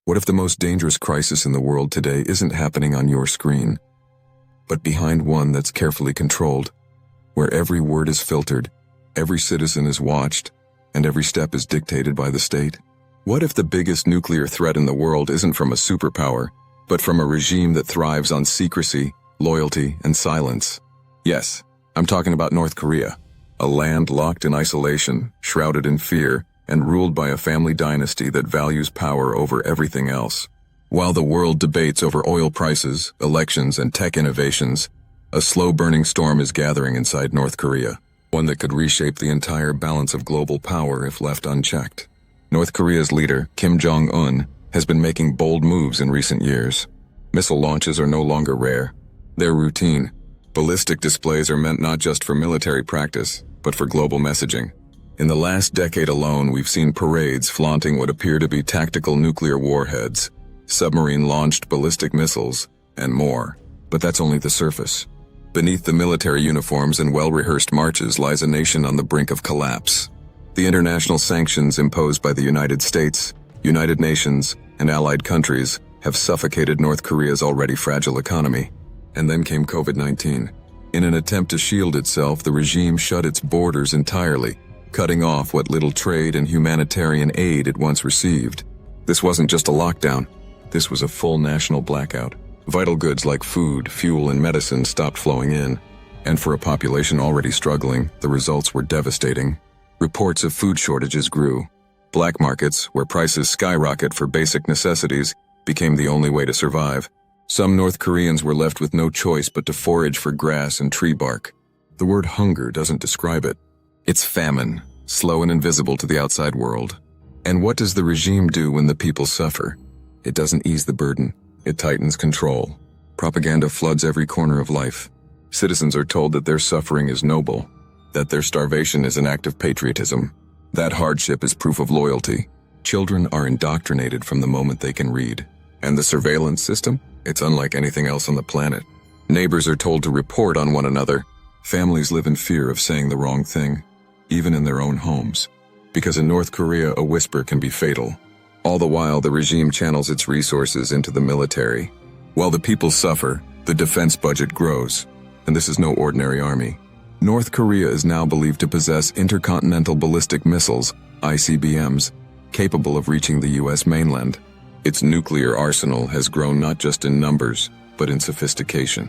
What if the most dangerous crisis in the world today isn't happening on your screen, but behind one that's carefully controlled, where every word is filtered, every citizen is watched, and every step is dictated by the state? What if the biggest nuclear threat in the world isn't from a superpower, but from a regime that thrives on secrecy, loyalty, and silence? Yes, I'm talking about North Korea, a land locked in isolation, shrouded in fear, and ruled by a family dynasty that values power over everything else. While the world debates over oil prices, elections, and tech innovations, a slow-burning storm is gathering inside North Korea, one that could reshape the entire balance of global power if left unchecked. North Korea's leader, Kim Jong Un, has been making bold moves in recent years. Missile launches are no longer rare. They're routine. Ballistic displays are meant not just for military practice, but for global messaging. In the last decade alone, we've seen parades flaunting what appear to be tactical nuclear warheads, submarine-launched ballistic missiles, and more. But that's only the surface. Beneath the military uniforms and well-rehearsed marches lies a nation on the brink of collapse. The international sanctions imposed by the United States, United Nations, and allied countries have suffocated North Korea's already fragile economy. And then came COVID-19. In an attempt to shield itself, the regime shut its borders entirely, cutting off what little trade and humanitarian aid it once received. This wasn't just a lockdown. This was a full national blackout. Vital goods like food, fuel, and medicine stopped flowing in. And for a population already struggling, the results were devastating. Reports of food shortages grew. Black markets, where prices skyrocket for basic necessities, became the only way to survive. Some North Koreans were left with no choice but to forage for grass and tree bark. The word hunger doesn't describe it. It's famine, slow and invisible to the outside world. And what does the regime do when the people suffer? It doesn't ease the burden. It tightens control. Propaganda floods every corner of life. Citizens are told that their suffering is noble, that their starvation is an act of patriotism, that hardship is proof of loyalty. Children are indoctrinated from the moment they can read. And the surveillance system? It's unlike anything else on the planet. Neighbors are told to report on one another. Families live in fear of saying the wrong thing, even in their own homes. Because in North Korea, a whisper can be fatal. All the while, the regime channels its resources into the military. While the people suffer, the defense budget grows. And this is no ordinary army. North Korea is now believed to possess intercontinental ballistic missiles, ICBMs, capable of reaching the U.S. mainland. Its nuclear arsenal has grown not just in numbers, but in sophistication.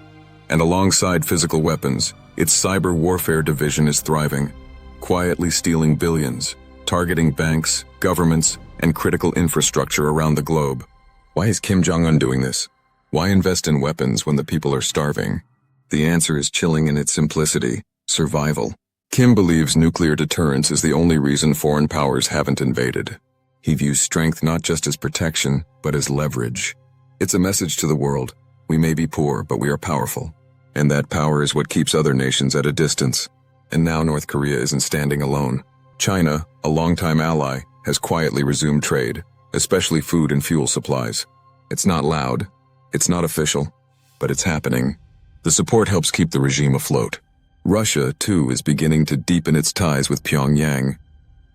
And alongside physical weapons, its cyber warfare division is thriving, quietly stealing billions, targeting banks, governments, and critical infrastructure around the globe. Why is Kim Jong Un doing this? Why invest in weapons when the people are starving? The answer is chilling in its simplicity: survival. Kim believes nuclear deterrence is the only reason foreign powers haven't invaded. He views strength not just as protection, but as leverage. It's a message to the world: we may be poor, but we are powerful. And that power is what keeps other nations at a distance. And now North Korea isn't standing alone. China, a longtime ally, has quietly resumed trade, especially food and fuel supplies. It's not loud, it's not official, but it's happening. The support helps keep the regime afloat. Russia, too, is beginning to deepen its ties with Pyongyang,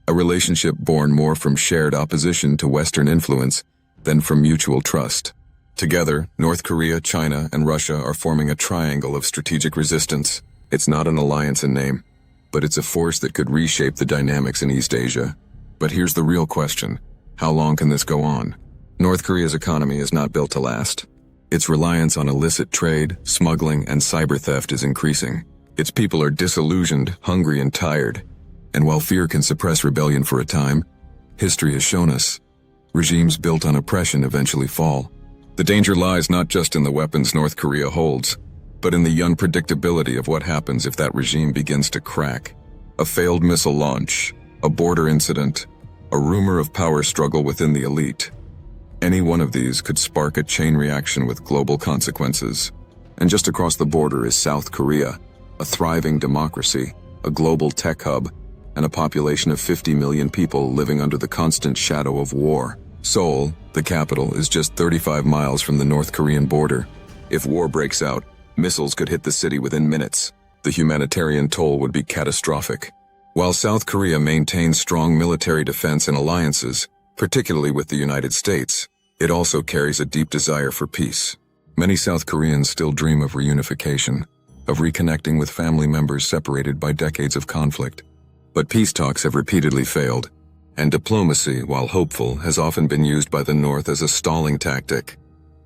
a relationship born more from shared opposition to Western influence than from mutual trust. Together, North Korea, China, and Russia are forming a triangle of strategic resistance. It's not an alliance in name, but it's a force that could reshape the dynamics in East Asia. But here's the real question: how long can this go on? North Korea's economy is not built to last. Its reliance on illicit trade, smuggling, and cyber theft is increasing. Its people are disillusioned, hungry, and tired. And while fear can suppress rebellion for a time, history has shown us regimes built on oppression eventually fall. The danger lies not just in the weapons North Korea holds, but in the unpredictability of what happens if that regime begins to crack. A failed missile launch, a border incident, a rumor of power struggle within the elite. Any one of these could spark a chain reaction with global consequences. And just across the border is South Korea, a thriving democracy, a global tech hub, and a population of 50 million people living under the constant shadow of war. Seoul, the capital, is just 35 miles from the North Korean border. If war breaks out, missiles could hit the city within minutes. The humanitarian toll would be catastrophic. While South Korea maintains strong military defense and alliances, particularly with the United States, It also carries a deep desire for peace. Many South Koreans still dream of reunification, of reconnecting with family members separated by decades of conflict. But peace talks have repeatedly failed, and diplomacy, while hopeful, has often been used by the North as a stalling tactic,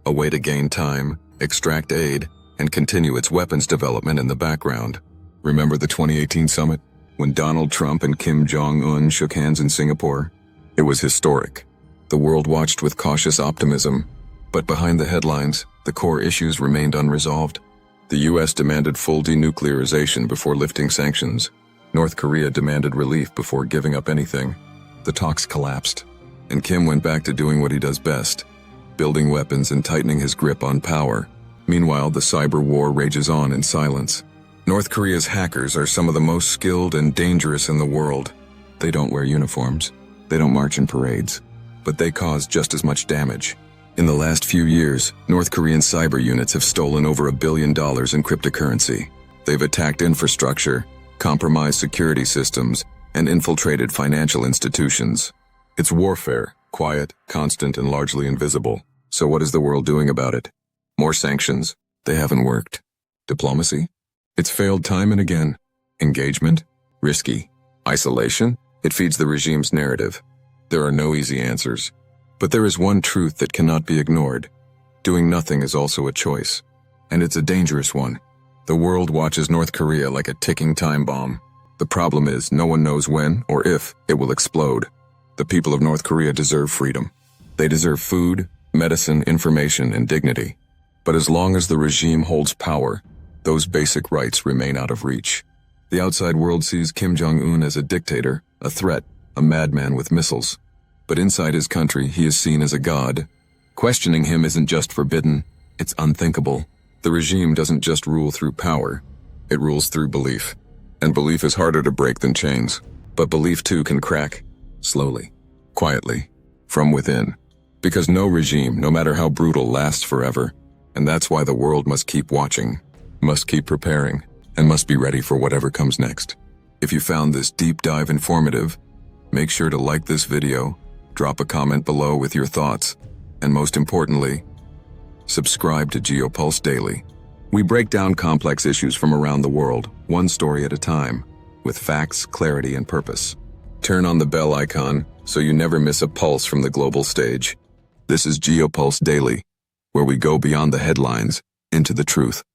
a way to gain time, extract aid, and continue its weapons development in the background. Remember the 2018 summit, when Donald Trump and Kim Jong Un shook hands in Singapore? It was historic. The world watched with cautious optimism, but behind the headlines, the core issues remained unresolved. The US demanded full denuclearization before lifting sanctions. North Korea demanded relief before giving up anything. The talks collapsed, and Kim went back to doing what he does best, building weapons and tightening his grip on power. Meanwhile, the cyber war rages on in silence. North Korea's hackers are some of the most skilled and dangerous in the world. They don't wear uniforms. They don't march in parades. But they cause just as much damage. In the last few years, North Korean cyber units have stolen over $1 billion in cryptocurrency. They've attacked infrastructure, compromised security systems, and infiltrated financial institutions. It's warfare, quiet, constant, and largely invisible. So what is the world doing about it? More sanctions? They haven't worked. Diplomacy? It's failed time and again. Engagement? Risky. Isolation? It feeds the regime's narrative. There are no easy answers. But there is one truth that cannot be ignored. Doing nothing is also a choice. And it's a dangerous one. The world watches North Korea like a ticking time bomb. The problem is, no one knows when or if it will explode. The people of North Korea deserve freedom. They deserve food, medicine, information, and dignity. But as long as the regime holds power, those basic rights remain out of reach. The outside world sees Kim Jong Un as a dictator, a threat, a madman with missiles. But inside his country, he is seen as a god. Questioning him isn't just forbidden, it's unthinkable. The regime doesn't just rule through power, it rules through belief. And belief is harder to break than chains. But belief too can crack, slowly, quietly, from within. Because no regime, no matter how brutal, lasts forever. And that's why the world must keep watching, must keep preparing, and must be ready for whatever comes next. If you found this deep dive informative, make sure to like this video, drop a comment below with your thoughts, and most importantly, subscribe to GeoPulse Daily. We break down complex issues from around the world, one story at a time, with facts, clarity, and purpose. Turn on the bell icon so you never miss a pulse from the global stage. This is GeoPulse Daily, where we go beyond the headlines into the truth.